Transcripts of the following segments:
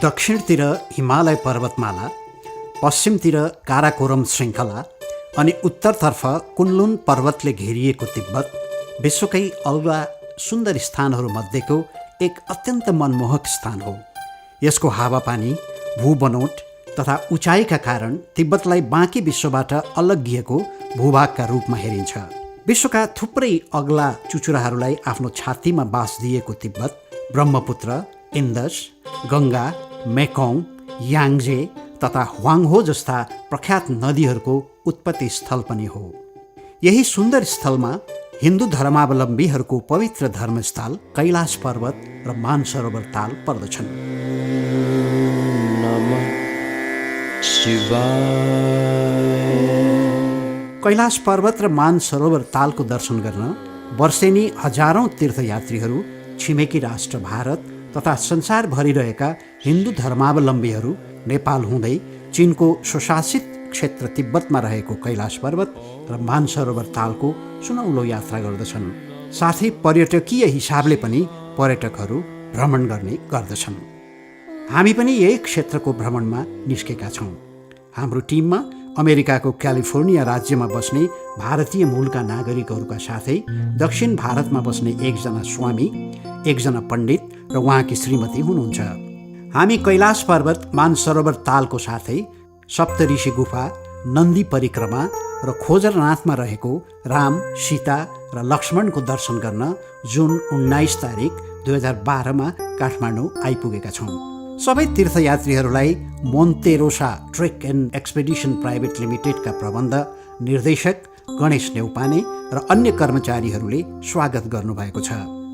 दक्षिणतिर हिमालय पर्वतमाला, पश्चिमतिर काराकोरम श्रृङ्खला अनि उत्तरतर्फ कुनलुन पर्वतले घेरिएको तिब्बत विश्वकै अग्ला सुन्दर स्थानहरूमध्येको एक अत्यन्त मनमोहक स्थान हो। यसको हावापानी, भूबनोट तथा उचाइका कारण तिब्बतलाई बाँकी विश्वबाट अलग्गिएको भूभागका रूपमा हेरिन्छ। विश्वका थुप्रै अग्ला चुचुराहरूलाई आफ्नो छातीमा बास दिएको तिब्बत ब्रह्मपुत्र, इन्दस, गङ्गा, मेकोङ, याङ्जे तथा ह्वाङहो जस्ता प्रख्यात नदीहरूको उत्पत्ति स्थल पनि हो। यही सुन्दर स्थलमा हिन्दू धर्मावलम्बीहरूको पवित्र धर्मस्थल कैलाश पर्वत र मानसरोवर ताल पर्दछन्। कैलाश पर्वत र मानसरोवर तालको दर्शन गर्न वर्षेनी हजारौं तीर्थयात्रीहरू छिमेकी राष्ट्र भारत तथा संसारभरि रहेका हिन्दू धर्मावलम्बीहरू नेपाल हुँदै चीनको स्वशासित क्षेत्र तिब्बतमा रहेको कैलाश पर्वत र मानसरोवर तालको सुनौलो यात्रा गर्दछन्। साथै पर्यटकीय हिसाबले पनि पर्यटकहरू भ्रमण गर्ने गर्दछन्। हामी पनि यही क्षेत्रको भ्रमणमा निस्केका छौँ। हाम्रो टिममा अमेरिकाको क्यालिफोर्निया राज्यमा बस्ने भारतीय मूलका नागरिकहरूका साथै दक्षिण भारतमा बस्ने एकजना स्वामी, एकजना पण्डित र उहाँकी श्रीमती हुनुहुन्छ। हामी कैलाश पर्वत, मानसरोवर तालको साथै सप्तऋषि गुफा, नन्दी परिक्रमा र खोजरनाथमा रहेको राम, सीता र लक्ष्मणको दर्शन गर्न जुन 19 तारिक 2012मा काठमाडौँ आइपुगेका छौँ। सबै तीर्थयात्रीहरूलाई Monterosa trek and expedition private लिमिटेडका प्रबन्ध निर्देशक गणेश नेउपाने र अन्य कर्मचारीहरूले स्वागत गर्नुभएको छ।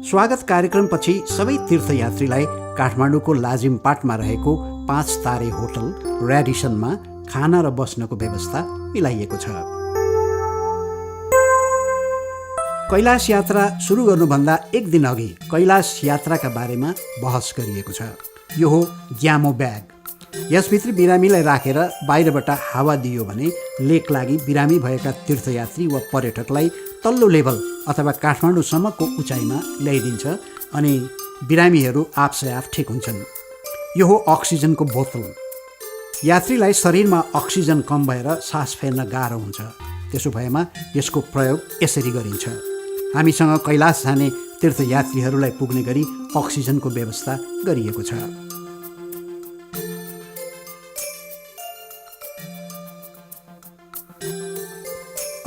स्वागत कार्यक्रमपछि सबै तीर्थयात्रीलाई काठमाडौँको लाजिमपाटमा रहेको 5 तारे होटल र्याडिसनमा खाना र बस्नको व्यवस्था मिलाइएको छ। कैलाश यात्रा सुरु गर्नुभन्दा एक दिन अघि कैलाश यात्राका बारेमा बहस गरिएको छ। यो हो ग्यामो ब्याग। यसभित्र बिरामीलाई राखेर बाहिरबाट हावा दियो भने लेक लागि बिरामी भएका तीर्थयात्री वा पर्यटकलाई तल्लो लेभल अथवा काठमाडौँसम्मको उचाइमा ल्याइदिन्छ अनि बिरामीहरू आफसे आफ ठिक हुन्छन्। यो हो अक्सिजनको बोतल। यात्रीलाई शरीरमा अक्सिजन कम भएर सास फेर्न गाह्रो हुन्छ। त्यसो भएमा यसको प्रयोग यसरी गरिन्छ। हामीसँग कैलाश जाने तीर्थयात्रीहरूलाई पुग्ने गरी अक्सिजनको व्यवस्था गरिएको छ।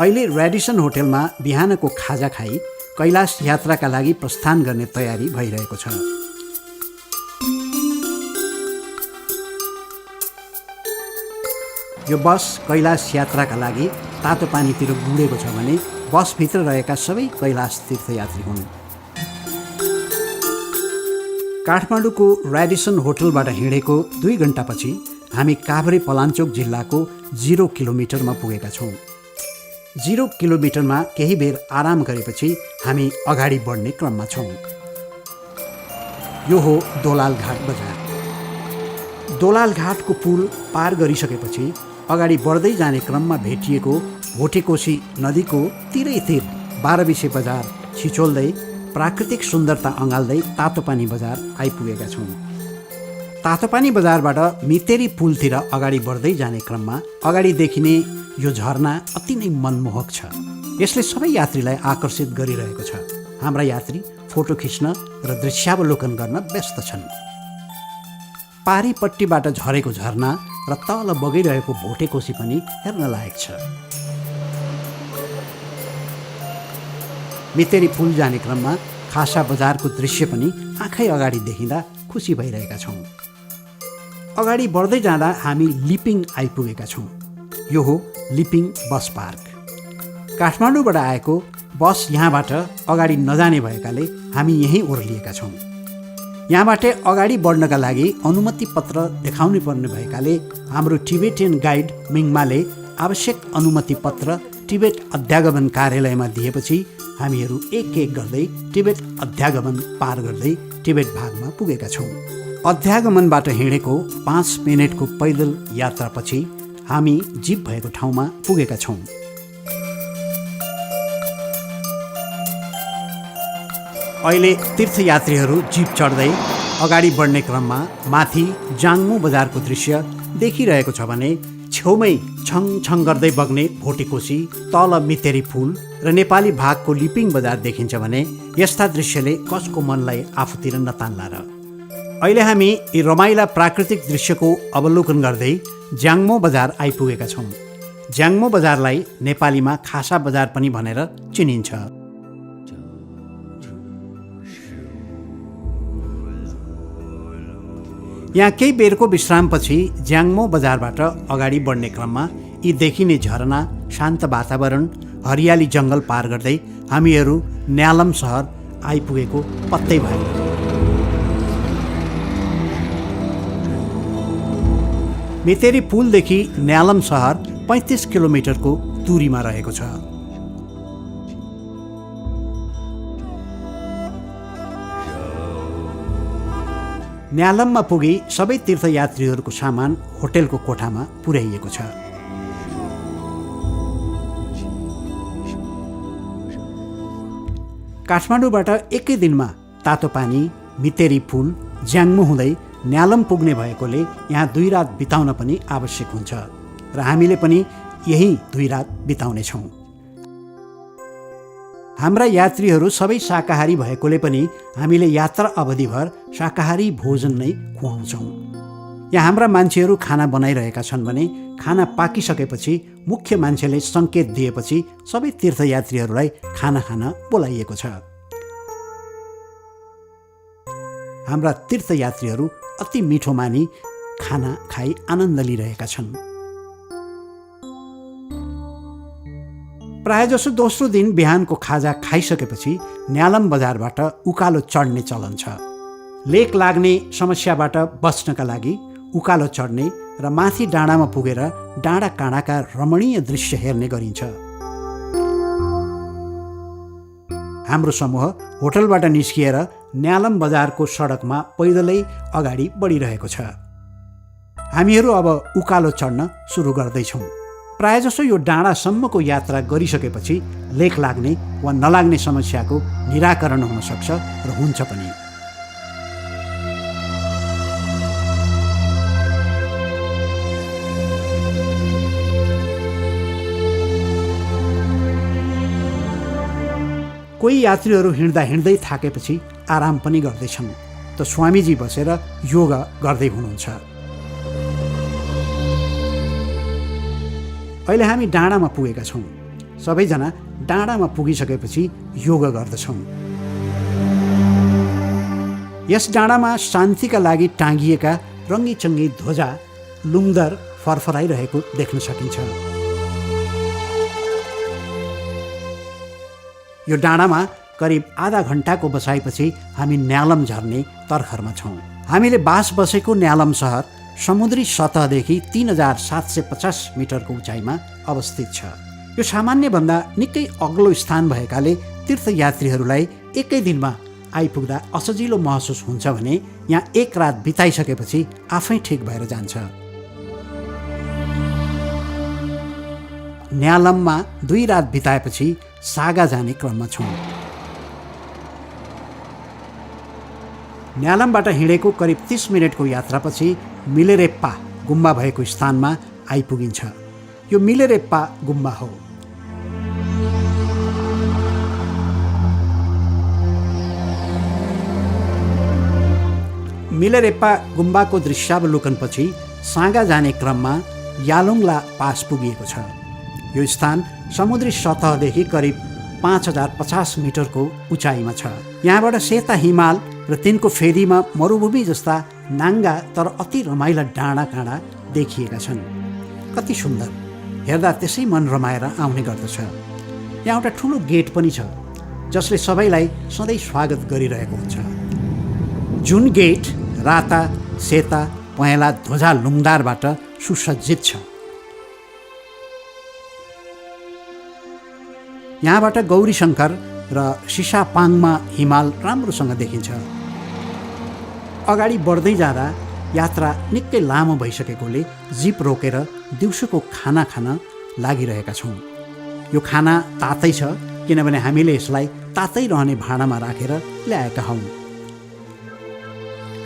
अहिले र्याडिसन होटलमा बिहानको खाजा खाई कैलाश यात्राका लागि प्रस्थान गर्ने तयारी भइरहेको छ। यो बस कैलाश यात्राका लागि तातो पानीतिर गुडेको छ भने बसभित्र रहेका सबै कैलाश तीर्थयात्री हुन्। काठमाडौँको र्याडिसन होटलबाट हिँडेको 2 घण्टापछि हामी काभ्रे पलाञ्चोक जिल्लाको 0 किलोमिटरमा पुगेका छौँ। 0 किलोमिटरमा केही बेर आराम गरेपछि हामी अगाडि बढ्ने क्रममा छौँ। यो हो दोलाल घाट बजार। दोलाल घाटको पुल पार गरिसकेपछि अगाडि बढ्दै जाने क्रममा भेटिएको भोटेकोशी नदीको तिरैतिर 12 बजार छिचोल्दै प्राकृतिक सुन्दरता अँगाल्दै तातोपानी बजार आइपुगेका छौँ। तातोपानी बजारबाट मितेरी पुलतिर अगाडि बढ्दै जाने क्रममा अगाडि देखिने यो झरना अति नै मनमोहक छ। यसले सबै यात्रीलाई आकर्षित गरिरहेको छ। हाम्रा यात्री फोटो खिच्न र दृश्यावलोकन गर्न व्यस्त छन्। पारीपट्टिबाट झरेको झरना र तल बगिरहेको भोटेकोशी पनि हेर्न लायक छ। मितेरी पुल जाने क्रममा खासा बजारको दृश्य पनि आँखै अगाडि देखिँदा खुसी भइरहेका छौँ। अगाडि बढ्दै जाँदा हामी लिपिङ आइपुगेका छौँ। यो हो लिपिङ बस पार्क। काठमाडौँबाट आएको बस यहाँबाट अगाडि नजाने भएकाले हामी यहीँ ओर्लिएका छौँ। यहाँबाट अगाडि बढ्नका लागि अनुमति पत्र देखाउनु पर्ने भएकाले हाम्रो टिबेटियन गाइड मिङमाले आवश्यक अनुमति पत्र टिबेट अध्यागमन कार्यालयमा दिएपछि हामीहरू एक एक गर्दै टिबेट अध्यागमन पार गर्दै टिबेट भागमा पुगेका छौँ। अध्यागमनबाट हिँडेको 5 मिनेटको पैदल यात्रापछि हामी जीप भएको ठाउँमा पुगेका छौँ। अहिले तीर्थयात्रीहरू जीप चढ्दै अगाडि बढ्ने क्रममा माथि जाङमो बजारको दृश्य देखिरहेको छ भने छेउमै छङ छङ गर्दै बग्ने भोटेकोसी, तल मितेरी फुल र नेपाली भागको लिपिङ बजार देखिन्छ भने यस्ता दृश्यले कसको मनलाई आफूतिर नतान्ला र। अहिले हामी यी रमाइला प्राकृतिक दृश्यको अवलोकन गर्दै ज्याङमो बजार आइपुगेका छौँ। ज्याङमो बजारलाई नेपालीमा खासा बजार पनि भनेर चिनिन्छ। यहाँ केही बेरको विश्रामपछि ज्याङमो बजारबाट अगाडि बढ्ने क्रममा यी देखिने झरना, शान्त वातावरण, हरियाली जङ्गल पार गर्दै हामीहरू न्यालम सहर आइपुगेको पत्तै भएन। मितेरी पुलदेखि न्यालम सहर 35 किलोमिटरको दूरीमा रहेको छ। न्यालममा पुगी सबै तीर्थयात्रीहरूको सामान होटेलको कोठामा पुर्याइएको छ। काठमाडौँबाट एकै दिनमा तातो पानी, मितेरी पुल, ज्याङमो हुँदै न्यालम पुग्ने भएकोले यहाँ 2 रात बिताउन पनि आवश्यक हुन्छ र हामीले पनि यही 2 रात बिताउनेछौँ। हाम्रा यात्रीहरू सबै शाकाहारी भएकोले पनि हामीले यात्रा अवधिभर शाकाहारी भोजन नै खुवाउँछौँ। यहाँ हाम्रा मान्छेहरू खाना बनाइरहेका छन् भने खाना पाकिसकेपछि मुख्य मान्छेले सङ्केत दिएपछि सबै तीर्थयात्रीहरूलाई खाना खान बोलाइएको छ। हाम्रा तीर्थयात्रीहरू अति मिठो मानी खाना खाई आनन्द लिइरहेका छन्। प्रायःजसो दोस्रो दिन बिहानको खाजा खाइसकेपछि न्यालम बजारबाट उकालो चढ्ने चलन छ। लेक लाग्ने समस्याबाट बच्नका लागि उकालो चढ्ने र माथि डाँडामा पुगेर डाँडा काँडाका रमणीय दृश्य हेर्ने गरिन्छ। हाम्रो समूह होटलबाट निस्किएर न्यालम बजारको सडकमा पैदलै अगाडि बढिरहेको छ। हामीहरू अब उकालो चढ्न सुरु गर्दैछौँ। प्रायःजसो यो डाँडासम्मको यात्रा गरिसकेपछि लेक लाग्ने वा नलाग्ने समस्याको निराकरण हुन सक्छ र हुन्छ पनि। कोही यात्रीहरू हिँड्दा हिँड्दै थाकेपछि आराम पनि गर्दैछन् त स्वामीजी बसेर योगा गर्दै हुनुहुन्छ। अहिले हामी डाँडामा पुगेका छौँ। सबैजना डाँडामा पुगिसकेपछि योगा गर्दछौँ। यस डाँडामा शान्तिका लागि टाँगिएका रङ्गीचङ्गी ध्वजा लुङदर फरफराइरहेको देख्न सकिन्छ। यो डाँडामा करिब आधा घन्टाको बसाइपछि हामी न्यालम झर्ने तर्खरमा छौँ। हामीले बास बसेको न्यालम सहर समुद्री सतहदेखि 3750 मिटरको उचाइमा अवस्थित छ। यो सामान्यभन्दा निकै अग्लो स्थान भएकाले तीर्थयात्रीहरूलाई एकै दिनमा आइपुग्दा असजिलो महसुस हुन्छ भने यहाँ 1 रात बिताइसकेपछि आफै ठिक भएर जान्छ। न्यालममा 2 रात बिताएपछि सागा जाने क्रममा छौँ। न्यालमबाट हिँडेको करिब 30 मिनटको यात्रापछि मिलेरेप्पा गुम्बा भएको स्थानमा आइपुगिन्छ। यो मिलेरेप्पा गुम्बा हो। मिलेरेप्पा गुम्बाको दृश्यावलोकनपछि सागा जाने क्रममा यालुङला पास पुगिएको छ। यो स्थान समुद्री सतहदेखि करिब 5050 मिटरको उचाइमा छ। यहाँबाट सेता हिमाल र तिनको फेदीमा मरुभूमि जस्ता नाङ्गा तर अति रमाइला डाँडा काँडा देखिएका छन्। कति सुन्दर, हेर्दा त्यसै मन रमाएर आउने गर्दछ। यहाँ एउटा ठुलो गेट पनि छ जसले सबैलाई सधैँ स्वागत गरिरहेको हुन्छ। जुन गेट राता सेता पहेँला ध्वजा लुङदारबाट सुसज्जित छ। यहाँबाट गौरी शङ्कर र सिसापाङमा हिमाल राम्रोसँग देखिन्छ। अगाडि बढ्दै जाँदा यात्रा निकै लामो भइसकेकोले जिप रोकेर दिउँसोको खाना खान लागिरहेका छौँ। यो खाना तातै छ किनभने हामीले यसलाई तातै रहने भाँडामा राखेर ल्याएका हौँ।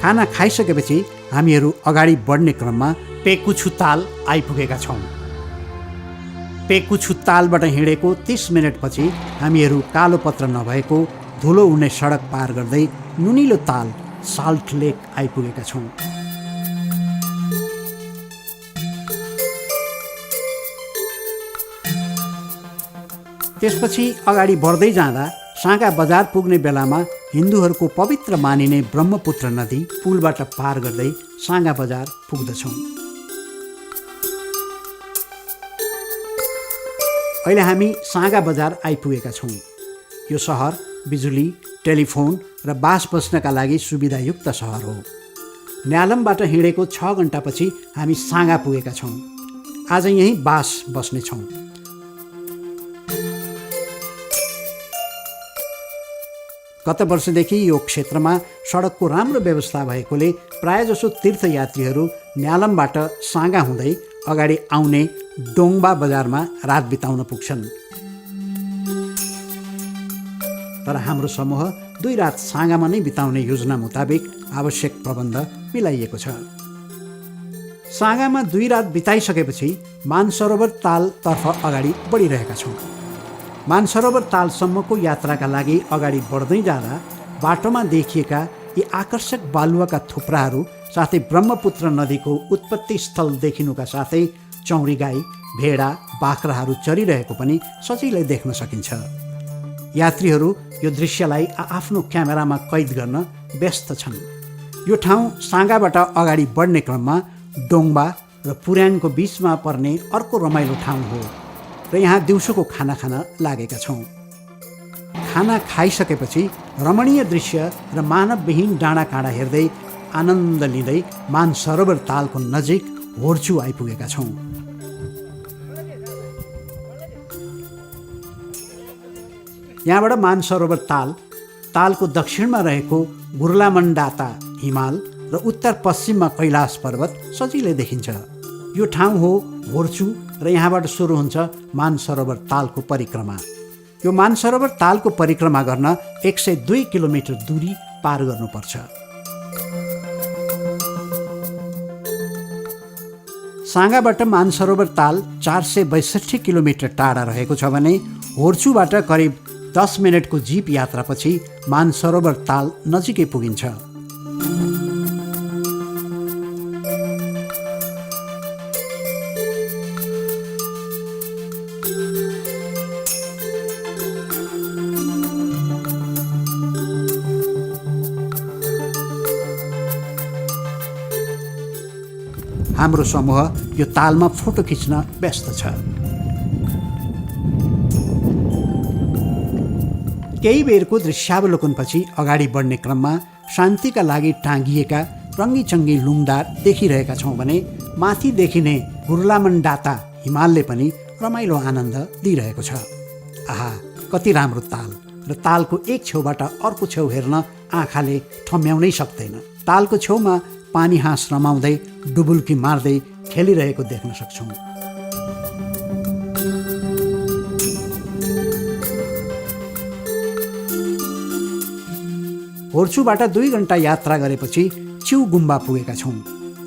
खाना खाइसकेपछि हामीहरू अगाडि बढ्ने क्रममा पेकुछु ताल आइपुगेका छौँ। पेकुछु तालबाट हिँडेको 30 मिनटपछि हामीहरू कालो पत्र नभएको धुलो उड्ने सडक पार गर्दै नुनिलो ताल साल्ट लेक आइपुगेका छौँ। त्यसपछि अगाडि बढ्दै जाँदा साँगा बजार पुग्ने बेलामा हिन्दूहरूको पवित्र मानिने ब्रह्मपुत्र नदी पुलबाट पार गर्दै साँगा बजार पुग्दछौँ। अहिले हामी साँगा बजार आइपुगेका छौँ। यो सहर बिजुली, टेलिफोन र बास बस्नका लागि सुविधायुक्त सहर हो। न्यालमबाट हिँडेको 6 घन्टापछि हामी साँगा पुगेका छौँ। आज यहीँ बास बस्नेछौँ। गत वर्षदेखि यो क्षेत्रमा सडकको राम्रो व्यवस्था भएकोले प्रायजसो तीर्थयात्रीहरू न्यालमबाट साँगा हुँदै अगाडि आउने डोङबा बजारमा रात बिताउन पुग्छन्। तर हाम्रो समूह 2 रात साँगामा नै बिताउने योजना मुताबिक आवश्यक प्रबन्ध मिलाइएको छ। साँगामा 2 रात बिताइसकेपछि मानसरोवर तालतर्फ अगाडि बढिरहेका छौँ। मानसरोवर तालसम्मको यात्राका लागि अगाडि बढ्दै जाँदा बाटोमा देखिएका यी आकर्षक बालुवाका थुप्राहरू साथै ब्रह्मपुत्र नदीको उत्पत्ति स्थल देखिनुका साथै चौरी गाई, भेडा, बाख्राहरू चरिरहेको पनि सजिलै देख्न सकिन्छ। यात्रीहरू यो दृश्यलाई आफ्नो क्यामेरामा कैद गर्न व्यस्त छन्। यो ठाउँ साँगाबाट अगाडि बढ्ने क्रममा डोङबा र पुर्याङको बिचमा पर्ने अर्को रमाइलो ठाउँ हो र यहाँ दिउँसोको खाना खान लागेका छौँ। खाना खाइसकेपछि रमणीय दृश्य र मानवविहीन डाँडाकाँडा हेर्दै आनन्द लिँदै मानसरोवर तालको नजिक होर्चु आइपुगेका छौँ। यहाँबाट मानसरोवर तालको दक्षिणमा रहेको गुर्लामण्डाता हिमाल र उत्तर पश्चिममा कैलाश पर्वत सजिलै देखिन्छ। यो ठाउँ हो होर्चु र यहाँबाट सुरु हुन्छ मानसरोवर तालको परिक्रमा। यो मानसरोवर तालको परिक्रमा गर्न 102 किलोमिटर दूरी पार गर्नुपर्छ। साँगाबाट मानसरोवर ताल 462 किलोमिटर टाढा रहेको छ भने होर्चुबाट करिब 10 मिनटको जिप यात्रापछि मानसरोवर ताल नजिकै पुगिन्छ। हाम्रो समूह यो तालमा फोटो खिच्न व्यस्त छ। केही बेरको दृश्यावलोकनपछि अगाडि बढ्ने क्रममा शान्तिका लागि टाँगिएका रङ्गीचङ्गी लुङदार देखिरहेका छौँ भने माथि देखिने गुर्लामण्डाता हिमालले पनि रमाइलो आनन्द दिइरहेको छ। आहा, कति राम्रो ताल र तालको एक छेउबाट अर्को छेउ हेर्न आँखाले ठम्याउनै सक्दैन। तालको छेउमा पानी हाँस रमाउँदै डुबुल्की मार्दै खेलिरहेको देख्न सक्छौँ। होर्चुबाट 2 घन्टा यात्रा गरेपछि चिउ गुम्बा पुगेका छौँ।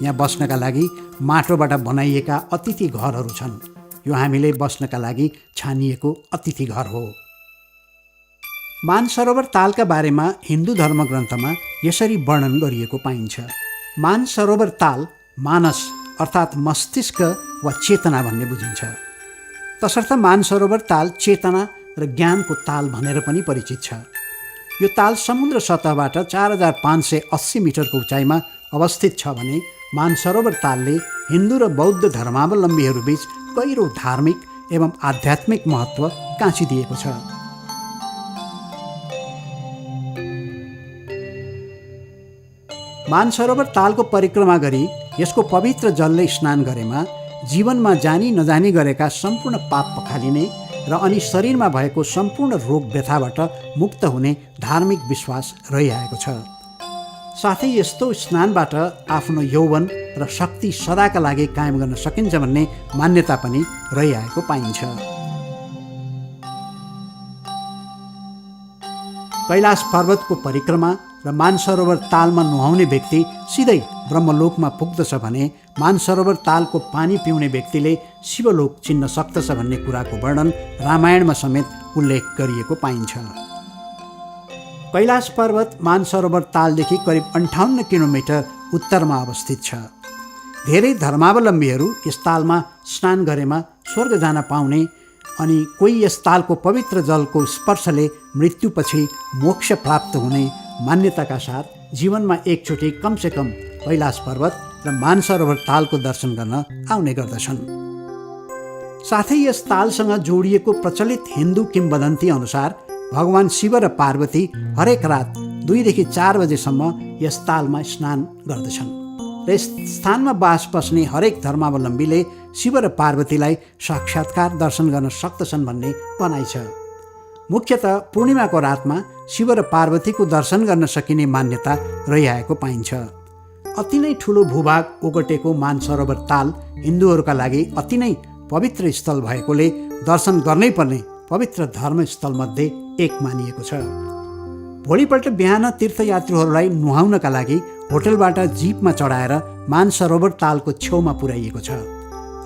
यहाँ बस्नका लागि माटोबाट बनाइएका अतिथि घरहरू छन्। यो हामीले बस्नका लागि छानिएको अतिथि घर हो। मानसरोवर तालका बारेमा हिन्दू धर्मग्रन्थमा यसरी वर्णन गरिएको पाइन्छ। मानसरोवर ताल मानस अर्थात् मस्तिष्क वा चेतना भन्ने बुझिन्छ। तसर्थ मानसरोवर ताल चेतना र ज्ञानको ताल भनेर पनि परिचित छ। यो ताल समुद्र सतहबाट 4580 मिटरको उचाइमा अवस्थित छ भने मानसरोवर तालले हिन्दू र बौद्ध धर्मावलम्बीहरूबीच गहिरो धार्मिक एवं आध्यात्मिक महत्त्व काँचिदिएको छ। मानसरोवर तालको परिक्रमा गरी यसको पवित्र जलले स्नान गरेमा जीवनमा जानी नजानी गरेका सम्पूर्ण पाप पखालिने र अनि शरीरमा भएको सम्पूर्ण रोग व्यथाबाट मुक्त हुने धार्मिक विश्वास रहिआएको छ। साथै यस्तो स्नानबाट आफ्नो यौवन र शक्ति सदाका लागि कायम गर्न सकिन्छ भन्ने मान्यता पनि रहिआएको पाइन्छ। कैलाश पर्वतको परिक्रमा र मानसरोवर तालमा नुहाउने व्यक्ति सिधै ब्रह्मलोकमा पुग्दछ भने मानसरोवर तालको पानी पिउने व्यक्तिले शिवलोक चिन्न सक्दछ भन्ने कुराको वर्णन रामायणमा समेत उल्लेख गरिएको पाइन्छ। कैलाश पर्वत मानसरोवर तालदेखि करिब 58 किलोमिटर उत्तरमा अवस्थित छ। धेरै धर्मावलम्बीहरू यस तालमा स्नान गरेमा स्वर्ग जान पाउने अनि कोही यस तालको पवित्र जलको स्पर्शले मृत्युपछि मोक्ष प्राप्त हुने मान्यताका साथ जीवनमा एकचोटि कमसेकम कैलाश पर्वत र मानसरोवर तालको दर्शन गर्न आउने गर्दछन्। साथै यस तालसँग जोडिएको प्रचलित हिन्दू किंवदन्ती अनुसार भगवान शिव र पार्वती हरेक रात 2 देखि 4 बजेसम्म यस तालमा स्नान गर्दछन् र यस स्थानमा बास बस्ने हरेक धर्मावलम्बीले शिव र पार्वतीलाई साक्षात्कार दर्शन गर्न सक्दछन् भन्ने भनाइ छ। मुख्यतः पूर्णिमाको रातमा शिव र पार्वतीको दर्शन गर्न सकिने मान्यता रहिआएको पाइन्छ। अति नै ठुलो भूभाग ओगटेको मानसरोवर ताल हिन्दूहरूका लागि अति नै पवित्र स्थल भएकोले दर्शन गर्नै पर्ने पवित्र धर्मस्थलमध्ये एक मानिएको छ। भोलिपल्ट बिहान तीर्थयात्रीहरूलाई नुहाउनका लागि होटलबाट जीपमा चढाएर मानसरोवर तालको छेउमा पुर्याइएको छ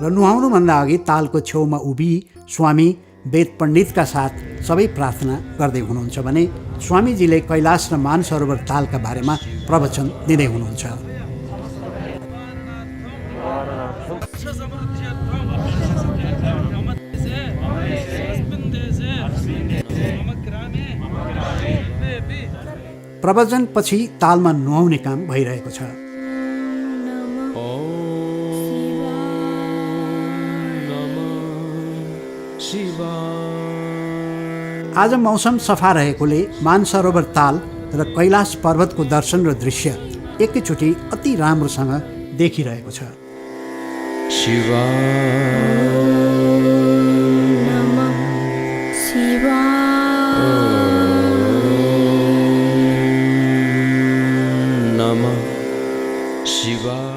र नुहाउनुभन्दा अघि तालको छेउमा उभि स्वामी वेद पण्डितका साथ सबै प्रार्थना गर्दै हुनुहुन्छ भने स्वामीजीले कैलाश र मानसरोवर तालका बारेमा प्रवचन दिँदै हुनुहुन्छ। प्रवचनपछि तालमा नुहाउने काम भइरहेको छ। आज मौसम सफा रहेकोले मानसरोवर ताल र कैलाश पर्वतको दर्शन र दृश्य एकैचोटि अति राम्रोसँग देखिरहेको छ।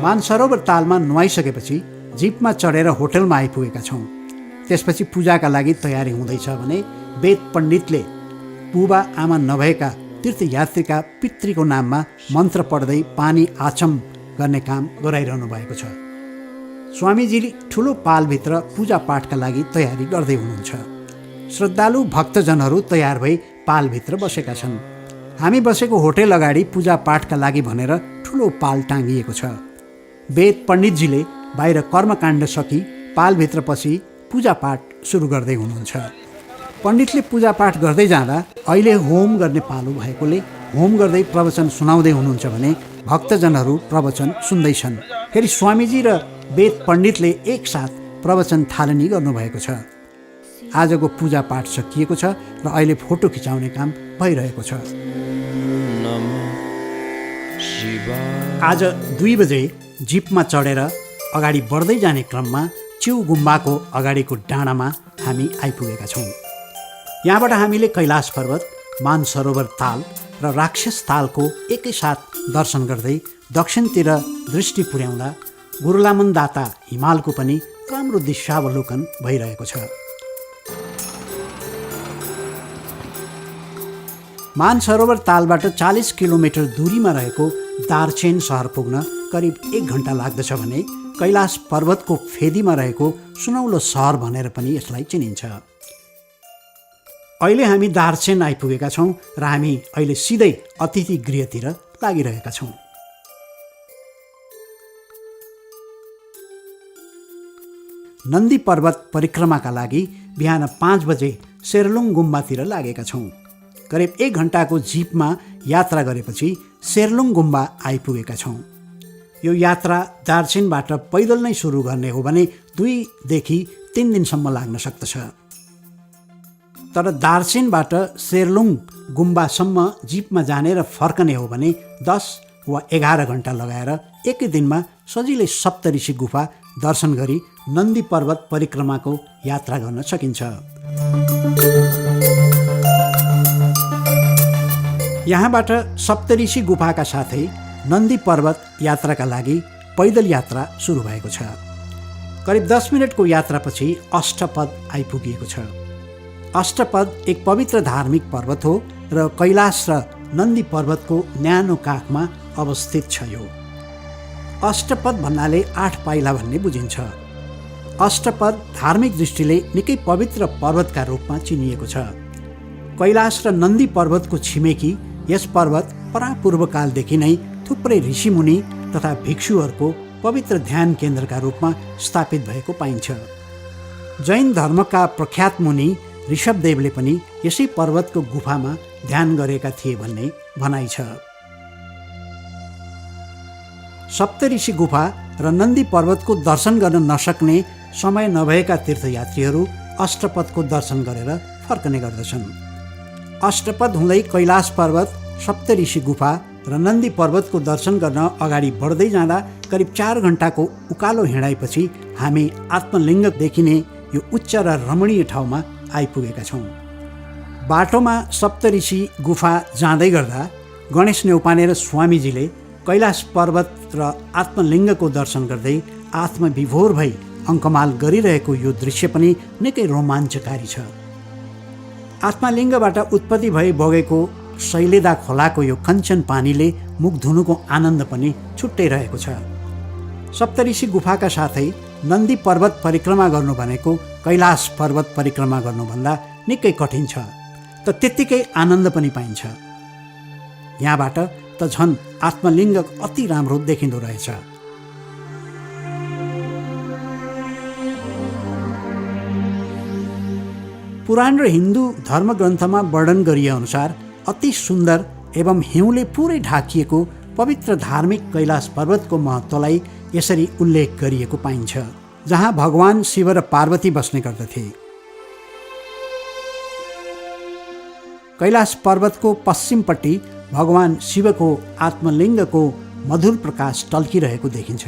मानसरोवर तालमा नुहाइसकेपछि जीपमा चढेर होटलमा आइपुगेका छौँ। त्यसपछि पूजाका लागि तयारी हुँदैछ भने वेद पण्डितले बुबा आमा नभएका तीर्थयात्रीका पितृको नाममा मन्त्र पढ्दै पानी आचम गर्ने काम गराइरहनु भएको छ। स्वामीजीले ठुलो पालभित्र पूजापाठका लागि तयारी गर्दै हुनुहुन्छ। श्रद्धालु भक्तजनहरू तयार भई पालभित्र बसेका छन्। हामी बसेको होटल अगाडि पूजापाठका लागि भनेर ठुलो पाल टाँगिएको छ। वेद पण्डितजीले बाहिर कर्मकाण्ड सकि पालभित्र पछि पूजापाठ सुरु गर्दै हुनुहुन्छ। पण्डितले पूजापाठ गर्दै जाँदा अहिले होम गर्ने पालो भएकोले होम गर्दै प्रवचन सुनाउँदै हुनुहुन्छ भने भक्तजनहरू प्रवचन सुन्दैछन्। फेरि स्वामीजी र वेद पण्डितले एकसाथ प्रवचन थालनी गर्नुभएको छ। आजको पूजापाठ सकिएको छ र अहिले फोटो खिचाउने काम भइरहेको छ। आज 2 बजे जीपमा चढेर अगाडि बढ्दै जाने क्रममा चिउ गुम्बाको अगाडिको डाँडामा हामी आइपुगेका छौँ। यहाँबाट हामीले कैलाश पर्वत, मानसरोवर ताल र राक्षस तालको एकैसाथ दर्शन गर्दै दक्षिणतिर दृष्टि पुर्याउँदा गुरुलामनदाता हिमालको पनि राम्रो दृश्यावलोकन भइरहेको छ। मानसरोवर तालबाट 40 किलोमिटर दूरीमा रहेको दार्चेन सहर पुग्न करिब 1 घन्टा लाग्दछ भने कैलाश पर्वतको फेदीमा रहेको सुनौलो सहर भनेर पनि यसलाई चिनिन्छ। अहिले हामी दार्चेन आइपुगेका छौँ र हामी अहिले सिधै अतिथि गृहतिर लागिरहेका छौँ। नन्दी पर्वत परिक्रमाका लागि बिहान 5 बजे सेरलुङ गुम्बातिर लागेका छौँ। करिब 1 घन्टाको जीपमा यात्रा गरेपछि सेरलुङ गुम्बा आइपुगेका छौँ। यो यात्रा दार्जिलिङबाट पैदल नै सुरु गर्ने हो भने 2 देखि 3 दिनसम्म लाग्न सक्दछ। तर दार्जिलिङबाट सेरलुङ गुम्बासम्म जिपमा जाने र फर्कने हो भने 10 वा 11 घन्टा लगाएर एकै दिनमा सजिलै सप्तऋषि गुफा दर्शन गरी नन्दी पर्वत परिक्रमाको यात्रा गर्न सकिन्छ। यहाँबाट सप्तऋषि गुफाका साथै नन्दी पर्वत यात्राका लागि पैदल यात्रा सुरु भएको छ। करिब 10 मिनटको यात्रापछि अष्टपद आइपुगिएको छ। अष्टपद एक पवित्र धार्मिक पर्वत हो र कैलाश र नन्दी पर्वतको न्यानो काखमा अवस्थित छ। यो अष्टपद भन्नाले 8 पाइला भन्ने बुझिन्छ। अष्टपद धार्मिक दृष्टिले निकै पवित्र पर्वतका रूपमा चिनिएको छ। कैलाश र नन्दी पर्वतको छिमेकी यस पर्वत परापूर्वकालदेखि नै थुप्रै ऋषिमुनि तथा भिक्षुहरूको पवित्र ध्यान केन्द्रका रूपमा स्थापित भएको पाइन्छ। जैन धर्मका प्रख्यात मुनि ऋषभदेवले पनि यसै पर्वतको गुफामा ध्यान गरेका थिए भन्ने भनाइ छ। सप्तऋषि गुफा र नन्दी पर्वतको दर्शन गर्न नसक्ने समय नभएका तीर्थयात्रीहरू अष्टपदको दर्शन गरेर फर्कने गर्दछन्। अष्टपद हुँदै कैलाश पर्वत, सप्तऋषि गुफा र नन्दी पर्वतको दर्शन गर्न अगाडि बढ्दै जाँदा करिब 4 घन्टाको उकालो हिँडाइपछि हामी आत्मलिङ्ग देखिने यो उच्च र रमणीय ठाउँमा आइपुगेका छौँ। बाटोमा सप्तऋषि गुफा जाँदै गर्दा गणेश न्यौपाने र स्वामीजीले कैलाश पर्वत र आत्मलिङ्गको दर्शन गर्दै आत्मविभोर भई अङ्कमाल गरिरहेको यो दृश्य पनि निकै रोमाञ्चकारी छ। आत्मलिङ्गबाट उत्पत्ति भई बगेको शैलेदा खोलाको यो कञ्चन पानीले मुख धुनुको आनन्द पनि छुट्टै रहेको छ। सप्तऋषि गुफाका साथै नन्दी पर्वत परिक्रमा गर्नु भनेको कैलाश पर्वत परिक्रमा गर्नुभन्दा निकै कठिन छ, त त्यत्तिकै आनन्द पनि पाइन्छ। यहाँबाट त झन् आत्मलिङ्ग अति राम्रो देखिँदो रहेछ। पुराण र हिन्दू धर्मग्रन्थमा वर्णन गरिए अनुसार अति सुन्दर एवं हिउँले पुरै ढाकिएको पवित्र धार्मिक कैलाश पर्वतको महत्त्वलाई यसरी उल्लेख गरिएको पाइन्छ, जहाँ भगवान शिव र पार्वती बस्ने गर्दथे। कैलाश पर्वतको पश्चिमपट्टि भगवान शिवको आत्मलिङ्गको मधुर प्रकाश टल्किरहेको देखिन्छ।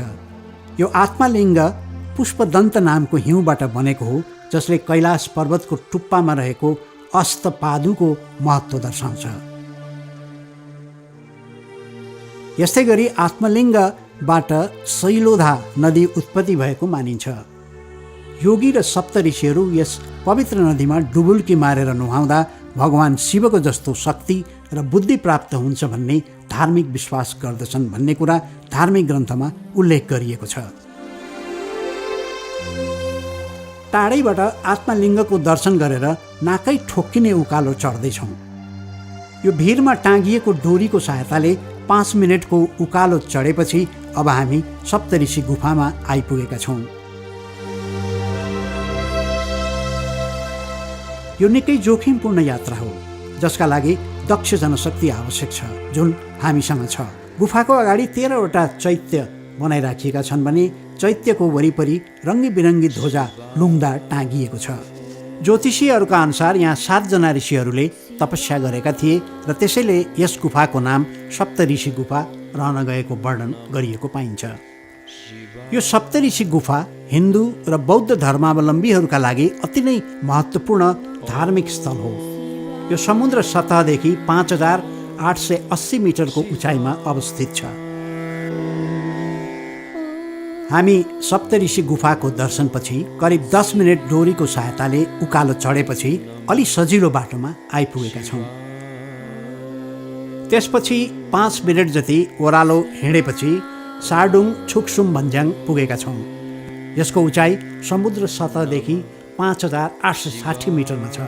यो आत्मलिङ्ग पुष्पदन्त नामको हिउँबाट बनेको हो, जसले कैलाश पर्वतको टुप्पामा रहेको अष्टपादुको महत्त्व दर्शाउँछ। यस्तै गरी आत्मलिङ्गबाट शैलोधा नदी उत्पत्ति भएको मानिन्छ। योगी र सप्तऋषिहरू यस पवित्र नदीमा डुबुल्की मारेर नुहाउँदा भगवान शिवको जस्तो शक्ति र बुद्धि प्राप्त हुन्छ भन्ने धार्मिक विश्वास गर्दछन् भन्ने कुरा धार्मिक ग्रन्थमा उल्लेख गरिएको छ। टाढैबाट आत्मलिङ्गको दर्शन गरेर नाकै ठोक्किने उकालो चढ्दैछौँ। यो भिरमा टाँगिएको डोरीको सहायताले 5 मिनटको उकालो चढेपछि अब हामी सप्तऋषि गुफामा आइपुगेका छौँ। यो निकै जोखिमपूर्ण यात्रा हो, जसका लागि दक्ष जनशक्ति आवश्यक छ, जुन हामीसँग छ। गुफाको अगाडि 13वटा चैत्य बनाइराखिएका छन् भने चैत्यको वरिपरि रङ्गी बिरङ्गी ध्वजा लुङ्दा टाँगिएको छ। ज्योतिषीहरूका अनुसार यहाँ 7 जना ऋषिहरूले तपस्या गरेका थिए र त्यसैले यस गुफाको नाम सप्तऋषि गुफा रहन गएको वर्णन गरिएको पाइन्छ। यो सप्तऋषि गुफा हिन्दू र बौद्ध धर्मावलम्बीहरूका लागि अति नै महत्त्वपूर्ण धार्मिक स्थल हो। यो समुद्र सतहदेखि 5880 मिटरको उचाइमा अवस्थित छ। हामी सप्तऋषि गुफाको दर्शनपछि करिब 10 मिनट डोरीको सहायताले उकालो चढेपछि अलि सजिलो बाटोमा आइपुगेका छौँ। त्यसपछि 5 मिनट जति ओह्रालो हिँडेपछि सार्डुङ छुकसुम भन्ज्याङ पुगेका छौँ। यसको उचाइ समुद्र सतहदेखि 5860 मिटरमा छ।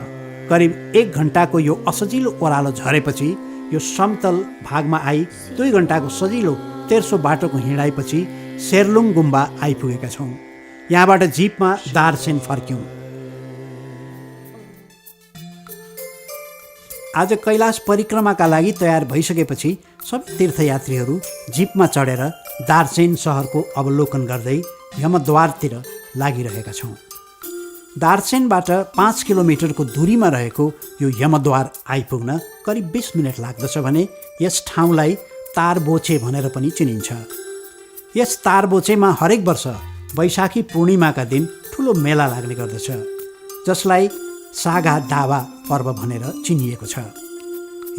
करिब 1 घन्टाको यो असजिलो ओह्रालो झरेपछि यो समतल भागमा आई 2 घन्टाको सजिलो तेर्सो बाटोको हिँडाइपछि सेरलुङ गुम्बा आइपुगेका छौँ। यहाँबाट जिपमा दार्जिलिङ फर्क्यौँ। आज कैलाश परिक्रमाका लागि तयार भइसकेपछि सबै तीर्थयात्रीहरू जिपमा चढेर दार्चेन सहरको अवलोकन गर्दै यमद्वारतिर लागिरहेका छौँ। दार्चेनबाट 5 किलोमिटरको दूरीमा रहेको यो यमद्वार आइपुग्न करिब 20 मिनट लाग्दछ भने यस ठाउँलाई तारबोचे भनेर पनि चिनिन्छ। यस तारबोचेमा हरेक वर्ष वैशाखी पूर्णिमाका दिन ठुलो मेला लाग्ने गर्दछ, जसलाई सागा दावा पर्व भनेर चिनिएको छ।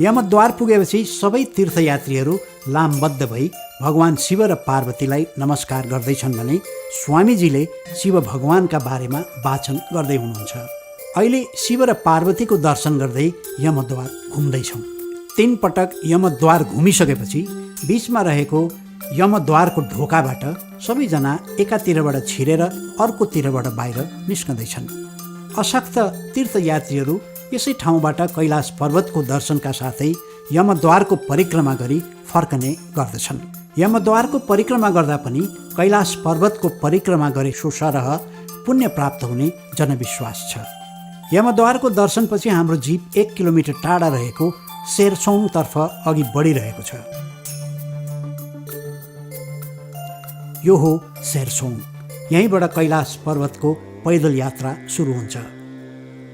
यमद्वार पुगेपछि सबै तीर्थयात्रीहरू लामबद्ध भई भगवान शिव र पार्वतीलाई नमस्कार गर्दैछन् भने स्वामीजीले शिव भगवानका बारेमा वाचन गर्दै हुनुहुन्छ। अहिले शिव र पार्वतीको दर्शन गर्दै यमद्वार घुम्दैछौँ। 3 पटक यमद्वार घुमिसकेपछि बीचमा रहेको यमद्वारको ढोकाबाट सबैजना एकातिरबाट छिरेर अर्कोतिरबाट बाहिर निस्कँदैछन्। अशक्त तीर्थयात्रीहरू यसै ठाउँबाट कैलाश पर्वतको दर्शनका साथै यमद्वारको परिक्रमा गरी फर्कने गर्दछन्। यमद्वारको परिक्रमा गर्दा पनि कैलाश पर्वतको परिक्रमा गरे सो सरह पुण्य प्राप्त हुने जनविश्वास छ। यमद्वारको दर्शनपछि हाम्रो जीप 1 किलोमिटर टाढा रहेको शेरसोङतर्फ अघि बढिरहेको छ। यो हो शेरसोङ। यहीँबाट कैलाश पर्वतको पैदल यात्रा सुरु हुन्छ।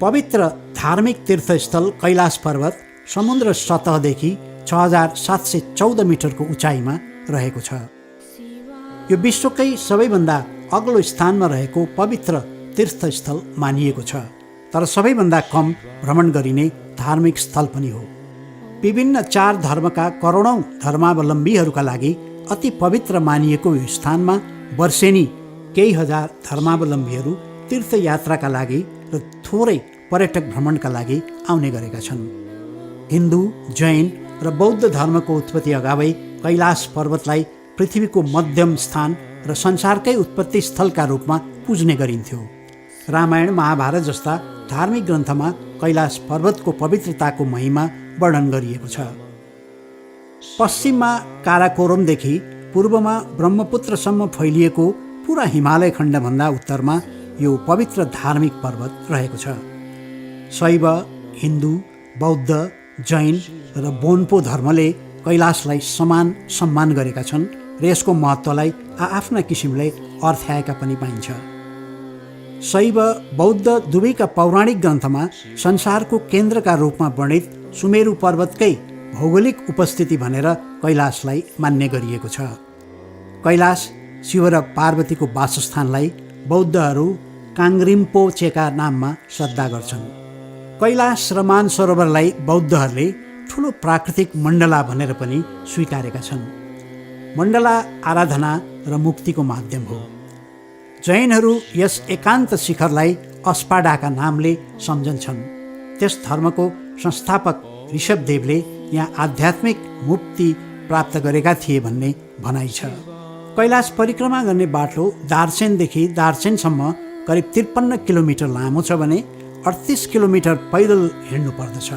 पवित्र धार्मिक तीर्थस्थल कैलाश पर्वत समुद्र सतहदेखि 6714 मिटरको उचाइमा रहेको छ। यो विश्वकै सबैभन्दा अग्लो स्थानमा रहेको पवित्र तीर्थस्थल मानिएको छ, तर सबैभन्दा कम भ्रमण गरिने धार्मिक स्थल पनि हो। विभिन्न 4 धर्मका करोडौँ धर्मावलम्बीहरूका लागि अति पवित्र मानिएको यो स्थानमा वर्षेनी केही हजार धर्मावलम्बीहरू तीर्थयात्राका लागि र थोरै पर्यटक भ्रमणका लागि आउने गरेका छन्। हिन्दू, जैन र बौद्ध धर्मको उत्पत्ति अगावै कैलाश पर्वतलाई पृथ्वीको मध्यम स्थान र संसारकै उत्पत्ति स्थलका रूपमा पुज्ने गरिन्थ्यो। रामायण, महाभारत जस्ता धार्मिक ग्रन्थमा कैलाश पर्वतको पवित्रताको महिमा वर्णन गरिएको छ। पश्चिममा काराकोरमदेखि पूर्वमा ब्रह्मपुत्रसम्म फैलिएको पुरा हिमालय खण्डभन्दा उत्तरमा यो पवित्र धार्मिक पर्वत रहेको छ। शैव, हिन्दू, बौद्ध, जैन र बोन्पो धर्मले कैलाशलाई समान सम्मान गरेका छन् र यसको महत्त्वलाई आफ्ना किसिमले अर्थ्याएका पनि पाइन्छ। शैव, बौद्ध दुवैका पौराणिक ग्रन्थमा संसारको केन्द्रका रूपमा वर्णित सुमेरु पर्वतकै भौगोलिक उपस्थिति भनेर कैलाशलाई मान्ने गरिएको छ। कैलाश शिव र पार्वतीको वासस्थानलाई बौद्धहरू काङ्ग्रिम्पोचेका नाममा श्रद्धा गर्छन्। कैलाश र मानसरोवरलाई बौद्धहरूले ठुलो प्राकृतिक मण्डला भनेर पनि स्वीकारेका छन्। मण्डला आराधना र मुक्तिको माध्यम हो। जैनहरू यस एकान्त शिखरलाई अस्पाडाका नामले सम्झन्छन्। त्यस धर्मको संस्थापक ऋषभदेवले यहाँ आध्यात्मिक मुक्ति प्राप्त गरेका थिए भन्ने भनाइ छ। कैलाश परिक्रमा गर्ने बाटो दार्चेनदेखि दार्चेनसम्म करिब 53 किलोमिटर लामो छ भने 38 किलोमिटर पैदल हिँड्नु पर्दछ।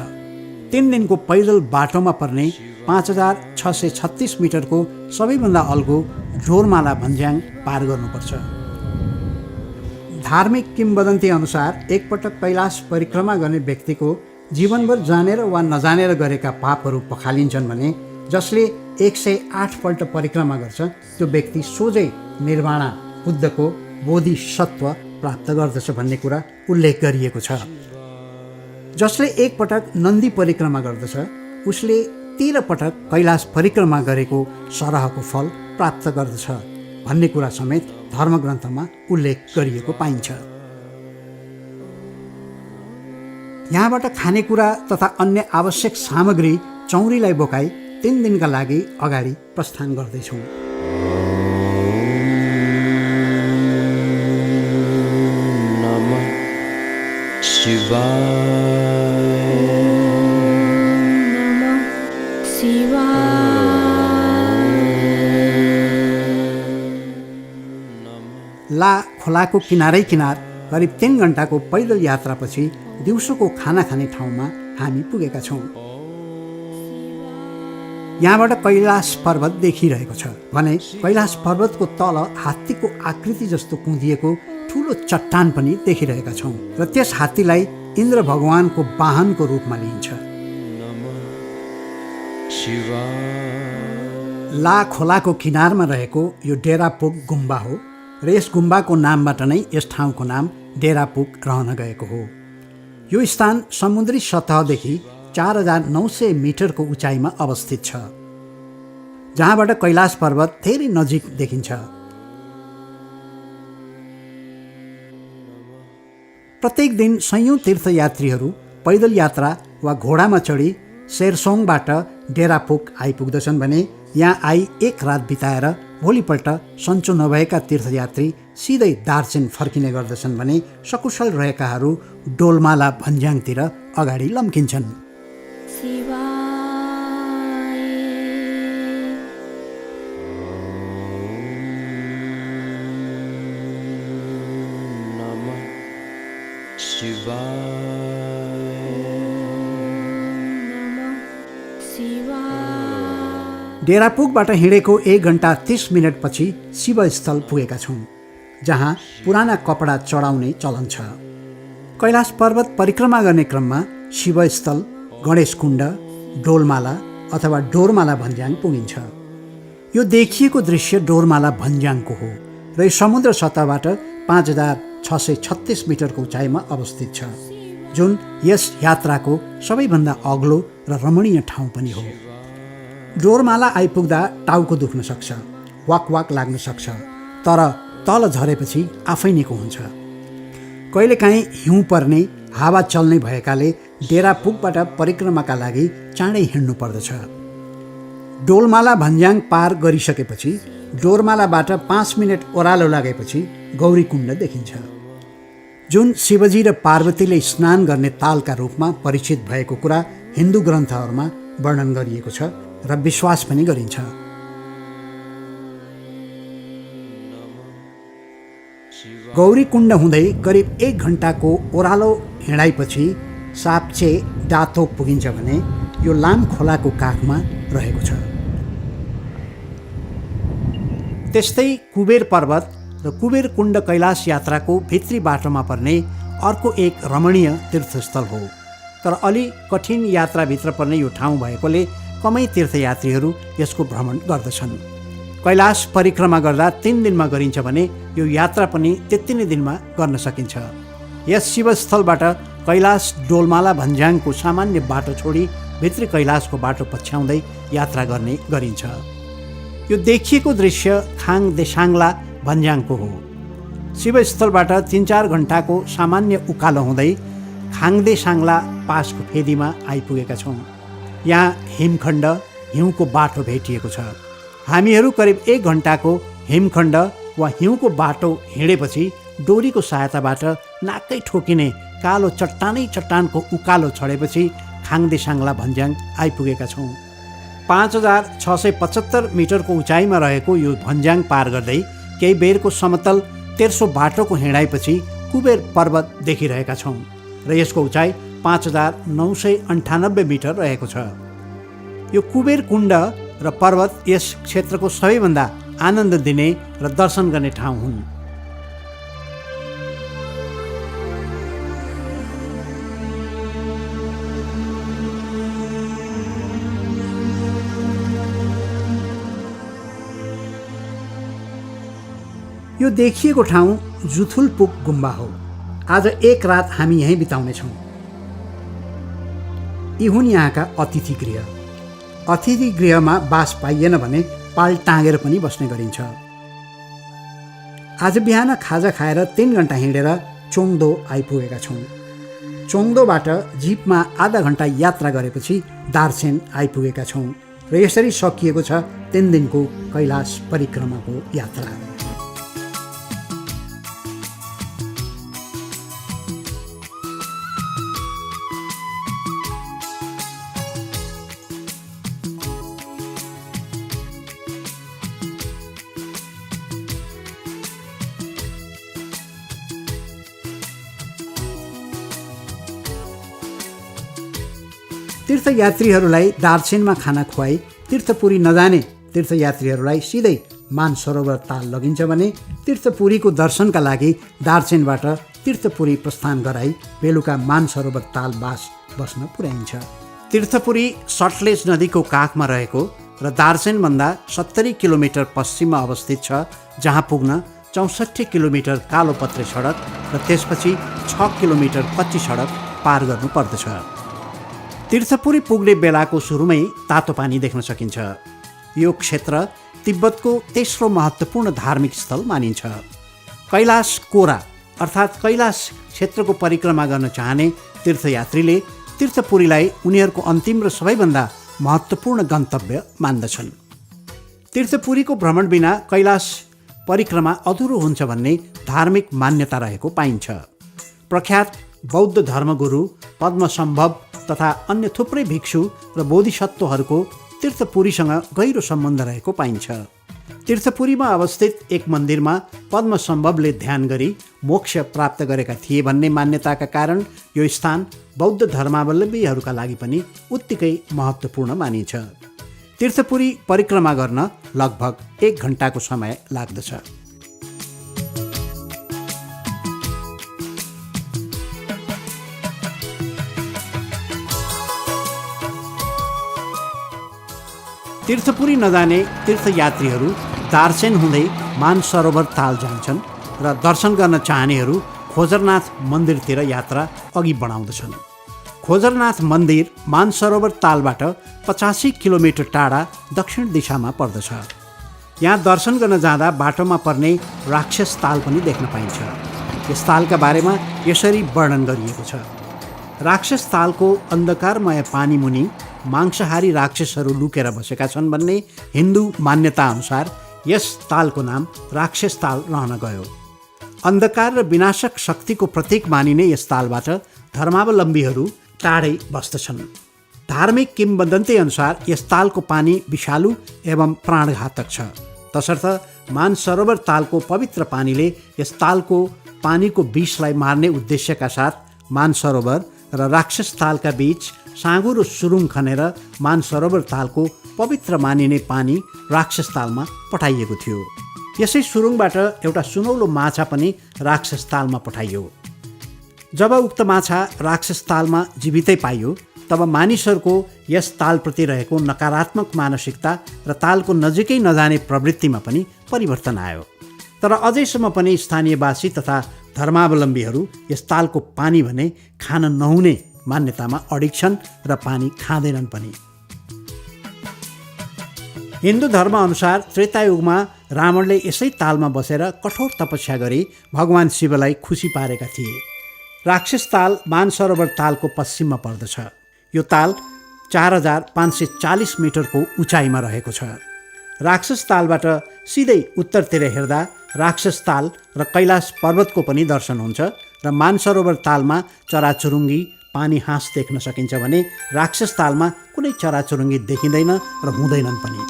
3 दिनको पैदल बाटोमा पर्ने 5636 मिटरको सबैभन्दा अल्गो जोरमाला भन्ज्याङ पार गर्नुपर्छ। धार्मिक किंवदन्ती अनुसार एकपटक कैलाश परिक्रमा गर्ने व्यक्तिको जीवनभर जानेर वा नजानेर गरेका पापहरू पखालिन्छन् भने जसले 108 पल्ट परिक्रमा गर्छ त्यो व्यक्ति सोझै निर्वाणा बुद्धको बोधिसत्व प्राप्त गर्दछ भन्ने कुरा उल्लेख गरिएको छ। जसले एकपटक नन्दी परिक्रमा गर्दछ उसले 13 पटक कैलाश परिक्रमा गरेको सरहको फल प्राप्त गर्दछ भन्ने कुरा समेत धर्मग्रन्थमा उल्लेख गरिएको पाइन्छ। यहाँबाट खानेकुरा तथा अन्य आवश्यक सामग्री चौरीलाई बोकाई 3 दिनका लागि अगाडि प्रस्थान गर्दैछौँ। नमः शिवाय। ला खोलाको किनारै किनार करिब 3 घण्टाको पैदल यात्रापछि दिउँसोको खाना खाने ठाउँमा हामी पुगेका छौँ। यहाँबाट कैलाश पर्वत देखिरहेको छ भने कैलाश पर्वतको तल हात्तीको आकृति जस्तो कुँदिएको ठुलो चट्टान पनि देखिरहेका छौँ र त्यस हात्तीलाई इन्द्र भगवानको वाहनको रूपमा लिइन्छ। ला खोलाको किनारमा रहेको यो डेरापुक गुम्बा हो र यस गुम्बाको नामबाट नै यस ठाउँको नाम डेरापुक रहन गएको हो। यो स्थान समुद्री सतहदेखि 4900 मिटरको उचाइमा अवस्थित छ, जहाँबाट कैलाश पर्वत धेरै नजिक देखिन्छ। प्रत्येक दिन सयौं तीर्थयात्रीहरू पैदल यात्रा वा घोडामा चढी सेरसोङबाट डेरापुक आइपुग्दछन् भने यहाँ आई एक रात बिताएर भोलिपल्ट सन्चो नभएका तीर्थयात्री सिधै दार्चेन फर्किने गर्दछन् भने सकुशल रहेकाहरू डोलमाला भन्ज्याङतिर अगाडि लम्किन्छन्। डेरापुकबाट हिँडेको 1 घण्टा 30 मिनटपछि शिवस्थल पुगेका छौँ, जहाँ पुराना कपडा चढाउने चलन छ। कैलाश पर्वत परिक्रमा गर्ने क्रममा शिवस्थल, गणेशकुण्ड, डोलमाला अथवा डोरमाला भन्ज्याङ पुगिन्छ। यो देखिएको दृश्य डोरमाला भन्ज्याङको हो र यो समुद्र सतहबाट 5636 मिटरको उचाइमा अवस्थित छ, जुन यस यात्राको सबैभन्दा अग्लो र रमणीय ठाउँ पनि हो। डोरमाला आइपुग्दा टाउको दुख्न सक्छ, वाक लाग्न सक्छ, तर तल झरेपछि आफै निको हुन्छ। कहिलेकाहीँ हिउँ पर्ने, हावा चल्ने भएकाले डेरापुकबाट परिक्रमाका लागि चाँडै हिँड्नु पर्दछ। डोलमाला भन्ज्याङ पार गरिसकेपछि डोरमालाबाट 5 मिनट ओह्रालो लागेपछि गौरीकुण्ड देखिन्छ, जुन शिवजी र पार्वतीले स्नान गर्ने तालका रूपमा परिचित भएको कुरा हिन्दू ग्रन्थहरूमा वर्णन गरिएको छ र विश्वास पनि गरिन्छ। गौरीकुण्ड हुँदै करिब 1 घण्टाको ओह्रालो हिँडाइपछि साप्चे डातोक पुगिन्छ भने यो लाम खोलाको काखमा रहेको छ। त्यस्तै कुबेर पर्वत र कुबेर कुण्ड कैलाश यात्राको भित्री बाटोमा पर्ने अर्को एक रमणीय तीर्थस्थल हो, तर अलि कठिन यात्राभित्र पर्ने यो ठाउँ भएकोले कमै तीर्थयात्रीहरू यसको भ्रमण गर्दछन्। कैलाश परिक्रमा गर्दा 3 दिनमा गरिन्छ भने यो यात्रा पनि त्यति नै दिनमा गर्न सकिन्छ। यस शिवस्थलबाट कैलाश डोलमाला भन्ज्याङको सामान्य बाटो छोडी भित्री कैलाशको बाटो पछ्याउँदै यात्रा गर्ने गरिन्छ। यो देखिएको दृश्य खाङ देसाङला भन्ज्याङको हो। शिवस्थलबाट 3-4 घण्टाको सामान्य उकालो हुँदै खाङदे साङ्ला पासको फेदीमा आइपुगेका छौँ। यहाँ हिमखण्ड, हिउँको बाटो भेटिएको छ। हामीहरू करिब 1 घण्टाको हिमखण्ड वा हिउँको बाटो हिँडेपछि डोरीको सहायताबाट नाकै ठोकिने कालो चट्टानको उकालो चढेपछि खाङदे साङ्ला भन्ज्याङ आइपुगेका छौँ। 5675 मिटरको उचाइमा रहेको यो भन्ज्याङ पार गर्दै केही बेरको समतल तेर्सो बाटोको हिँडाइपछि कुबेर पर्वत देखिरहेका छौँ र यसको उचाइ 5998 मिटर रहेको छ। यो कुबेर कुण्ड र पर्वत यस क्षेत्रको सबैभन्दा आनन्द दिने र दर्शन गर्ने ठाउँ हुन्। यो देखिएको ठाउँ जुथुलपुक गुम्बा हो। आज 1 रात हामी यहीँ बिताउनेछौँ। यी हुन् यहाँका अतिथि गृह। अतिथि गृहमा बास पाइएन भने पाल टाँगेर पनि बस्ने गरिन्छ। आज बिहान खाजा खाएर 3 घण्टा हिँडेर चोङदो आइपुगेका छौँ। चोङदोबाट जिपमा आधा घण्टा यात्रा गरेपछि दार्चेन आइपुगेका छौँ र यसरी सकिएको छ 3 दिनको कैलाश परिक्रमाको यात्रा। तीर्थयात्रीहरूलाई दार्चेनमा खाना खुवाई तीर्थपुरी नजाने तीर्थयात्रीहरूलाई सिधै मानसरोवर ताल लगिन्छ भने तीर्थपुरीको दर्शनका लागि दार्चेनबाट तीर्थपुरी प्रस्थान गराई बेलुका मानसरोवर ताल बस्न पुर्याइन्छ। तीर्थपुरी सटलेज नदीको काखमा रहेको र दार्चेनभन्दा 70 किलोमिटर पश्चिममा अवस्थित छ, जहाँ पुग्न 64 किलोमिटर कालोपत्रे सडक र त्यसपछि 6 किलोमिटर कच्ची सडक पार गर्नुपर्दछ। तीर्थपुरी पुग्ने बेलाको सुरुमै तातो पानी देख्न सकिन्छ। यो क्षेत्र तिब्बतको तेस्रो महत्त्वपूर्ण धार्मिक स्थल मानिन्छ। कैलाश कोरा अर्थात् कैलाश क्षेत्रको परिक्रमा गर्न चाहने तीर्थयात्रीले तीर्थपुरीलाई उनीहरूको अन्तिम र सबैभन्दा महत्त्वपूर्ण गन्तव्य मान्दछन्। तीर्थपुरीको भ्रमण बिना कैलाश परिक्रमा अधुरो हुन्छ भन्ने धार्मिक मान्यता रहेको पाइन्छ। प्रख्यात बौद्ध धर्मगुरु पद्मसम्भव तथा अन्य थुप्रै भिक्षु र बोधिसत्वहरूको तीर्थपुरीसँग गहिरो सम्बन्ध रहेको पाइन्छ। तीर्थपुरीमा अवस्थित एक मन्दिरमा पद्मसम्भवले ध्यान गरी मोक्ष प्राप्त गरेका थिए भन्ने मान्यताका कारण यो स्थान बौद्ध धर्मावलम्बीहरूका लागि पनि उत्तिकै महत्त्वपूर्ण मानिन्छ। तीर्थपुरी परिक्रमा गर्न लगभग 1 घण्टाको समय लाग्दछ। तीर्थपुरी नजाने तीर्थयात्रीहरू दार्चेन हुँदै मानसरोवर ताल जान्छन् र दर्शन गर्न चाहनेहरू खोजरनाथ मन्दिरतिर यात्रा अघि बढाउँदछन्। खोजरनाथ मन्दिर मानसरोवर तालबाट 85 किलोमिटर टाढा दक्षिण दिशामा पर्दछ। यहाँ दर्शन गर्न जाँदा बाटोमा पर्ने राक्षस ताल पनि देख्न पाइन्छ। यस तालका बारेमा यसरी वर्णन गरिएको छ। राक्षस तालको अन्धकारमय पानी मुनि मांसाहारी राक्षसहरू लुकेर बसेका छन् भन्ने हिन्दू मान्यता अनुसार यस तालको नाम राक्षस ताल रहन गयो। अन्धकार र विनाशक शक्तिको प्रतीक मानिने यस तालबाट धर्मावलम्बीहरू टाढै बस्दछन्। धार्मिक किंवदन्ती अनुसार यस तालको पानी विषालु एवं प्राणघातक छ। तसर्थ मानसरोवर तालको पवित्र पानीले यस तालको पानीको विषलाई मार्ने उद्देश्यका साथ मानसरोवर र राक्षस तालका बीच साँगुरो सुरुङ खनेर मानसरोवर तालको पवित्र मानिने पानी राक्षस तालमा पठाइएको थियो। यसै सुरुङबाट एउटा सुनौलो माछा पनि राक्षस तालमा पठाइयो। जब उक्त माछा राक्षस तालमा जीवितै पाइयो तब मानिसहरूको यस तालप्रति रहेको नकारात्मक मानसिकता र तालको नजिकै नजाने प्रवृत्तिमा पनि परिवर्तन आयो। तर अझैसम्म पनि स्थानीयवासी तथा धर्मावलम्बीहरू यस तालको पानी भने खान नहुने मान्यतामा अडिग छन् र पानी खाँदैनन् पनि। हिन्दू धर्म अनुसार त्रेतायुगमा रावणले यसै तालमा बसेर कठोर तपस्या गरी भगवान शिवलाई खुसी पारेका थिए। राक्षस ताल मानसरोवर तालको पश्चिममा पर्दछ। यो ताल 4540 मिटरको उचाइमा रहेको छ। राक्षस तालबाट सिधै उत्तरतिर हेर्दा राक्षस ताल र कैलाश पर्वतको पनि दर्शन हुन्छ र मानसरोवर तालमा चराचुरुङ्गी पानी हाँस देख्न सकिन्छ भने राक्षस तालमा कुनै चराचुरुङ्गी देखिँदैन र हुँदैनन् पनि।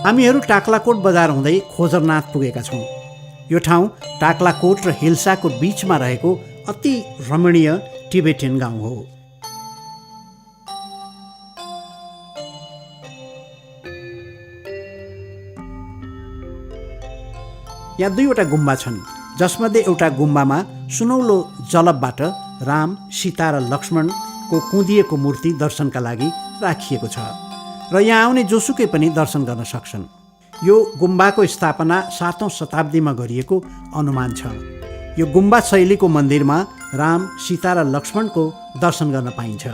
हामीहरू टाक्लाकोट बजार हुँदै खोजरनाथ पुगेका छौँ। यो ठाउँ टाक्लाकोट र हिल्साको बीचमा रहेको अति रमणीय टिबेटियन गाउँ हो। यहाँ 2वटा गुम्बा छन्, जसमध्ये एउटा गुम्बामा सुनौलो जलपबाट राम, सीता र लक्ष्मणको कुँदिएको मूर्ति दर्शनका लागि राखिएको छ र यहाँ आउने जोसुकै पनि दर्शन गर्न सक्छन्। यो गुम्बाको स्थापना 7औं शताब्दीमा गरिएको अनुमान छ। यो गुम्बा शैलीको मन्दिरमा राम, सीता र लक्ष्मणको दर्शन गर्न पाइन्छ।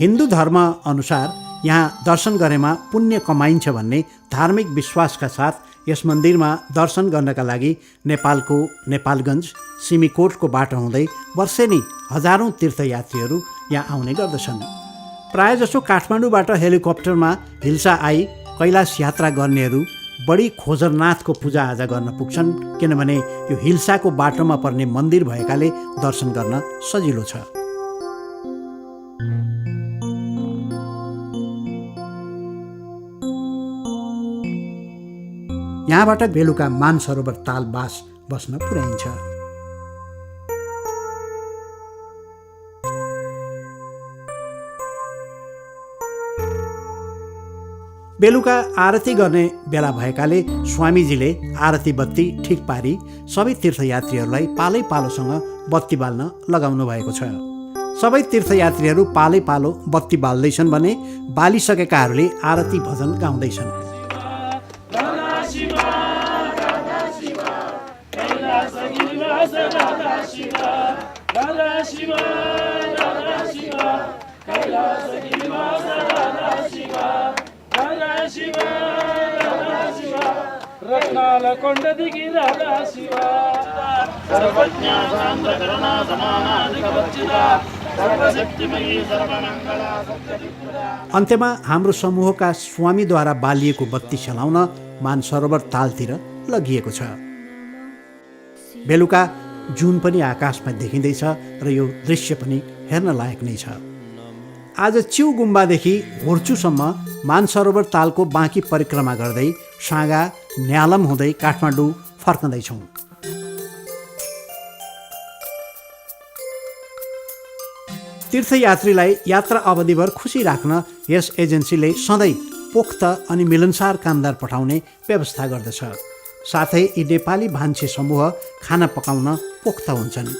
हिन्दू धर्म अनुसार यहाँ दर्शन गरेमा पुण्य कमाइन्छ भन्ने धार्मिक विश्वासका साथ यस मन्दिरमा दर्शन गर्नका लागि नेपालको नेपालगञ्ज, सिमीकोटको बाटो हुँदै वर्षेनी हजारौँ तीर्थयात्रीहरू यहाँ आउने गर्दछन्। प्रायजसो काठमाडौँबाट हेलिकप्टरमा हिल्सा आई कैलाश यात्रा गर्नेहरू बढी खोजरनाथको पूजाआजा गर्न पुग्छन्, किनभने यो हिल्साको बाटोमा पर्ने मन्दिर भएकाले दर्शन गर्न सजिलो छ। यहाँबाट बेलुका मानसरोवर ताल बास बस्न पुर्याइन्छ। बेलुका आरती गर्ने बेला भएकाले स्वामीजीले आरती बत्ती ठिक पारी सबै तीर्थयात्रीहरूलाई पालै पालोसँग बत्ती बाल्न लगाउनु भएको छ। सबै तीर्थयात्रीहरू पालै पालो बत्ती बाल्दैछन् भने बालिसकेकाहरूले आरती भजन गाउँदैछन्। अन्त्यमा हाम्रो समूहका स्वामीद्वारा बालिएको बत्ती सेलाउन मानसरोवर तालतिर लगिएको छ। बेलुका जुन पनि आकाशमा देखिँदैछ र यो दृश्य पनि हेर्न लायक नै छ। आज चिउ गुम्बादेखि होर्चुसम्म मानसरोवर तालको बाँकी परिक्रमा गर्दै साँगा न्यालम हुँदै काठमाडौँ फर्कँदैछौँ। तीर्थयात्रीलाई यात्रा अवधिभर खुसी राख्न यस एजेन्सीले सधैँ पोख्त अनि मिलनसार कामदार पठाउने व्यवस्था गर्दछ। साथै यी नेपाली भान्से समूह खाना पकाउन पोख्त हुन्छन्।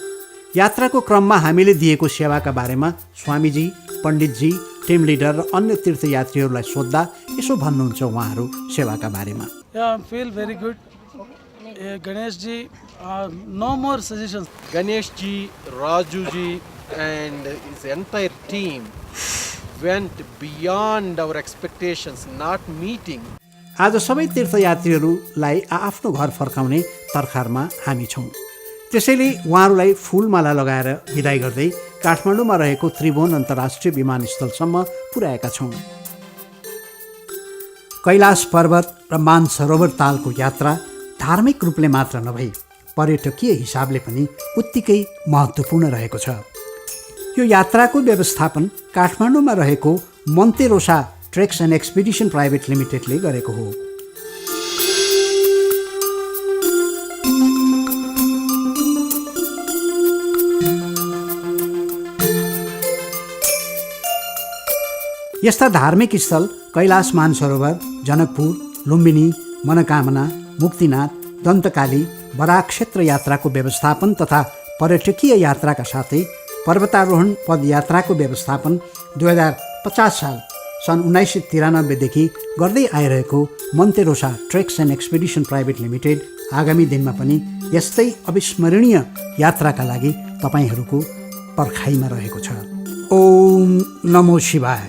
यात्राको क्रममा हामीले दिएको सेवाका बारेमा स्वामीजी, पण्डितजी, टिम लिडर र अन्य तीर्थयात्रीहरूलाई सोद्धा यसो भन्नुहुन्छ उहाँहरू सेवाका बारेमा। feel very good. Ganesh ji, no more suggestions. Ganesh ji, Raju ji and his entire team went beyond our expectations, not meeting. आज सबै तीर्थयात्रीहरूलाई आफ्नो घर फर्काउने तर्खारमा हामी छौँ। त्यसैले उहाँहरूलाई फुलमाला लगाएर विदाई गर्दै काठमाडौँमा रहेको त्रिभुवन अन्तर्राष्ट्रिय विमानस्थलसम्म पुर्याएका छौँ। कैलाश पर्वत र मानसरोवर तालको यात्रा धार्मिक रूपले मात्र नभई पर्यटकीय हिसाबले पनि उत्तिकै महत्त्वपूर्ण रहेको छ। यो यात्राको व्यवस्थापन काठमाडौँमा रहेको मन्तेरोसा ट्रेक्स एन्ड एक्सपिडिसन प्राइभेट लिमिटेडले गरेको हो। यस्ता धार्मिक स्थल कैलाश मानसरोवर, जनकपुर, लुम्बिनी, मनोकामना, मुक्तिनाथ, दन्तकाली, बराक क्षेत्र यात्राको व्यवस्थापन तथा पर्यटकीय यात्राका साथै पर्वतारोहण पदयात्राको व्यवस्थापन 2050 साल सन् 1993देखि गर्दै आइरहेको Monterosa treks and expedition private limited आगामी दिनमा पनि यस्तै अविस्मरणीय यात्राका लागि तपाईँहरूको पर्खाइमा रहेको छ। ओम नमो शिवाय।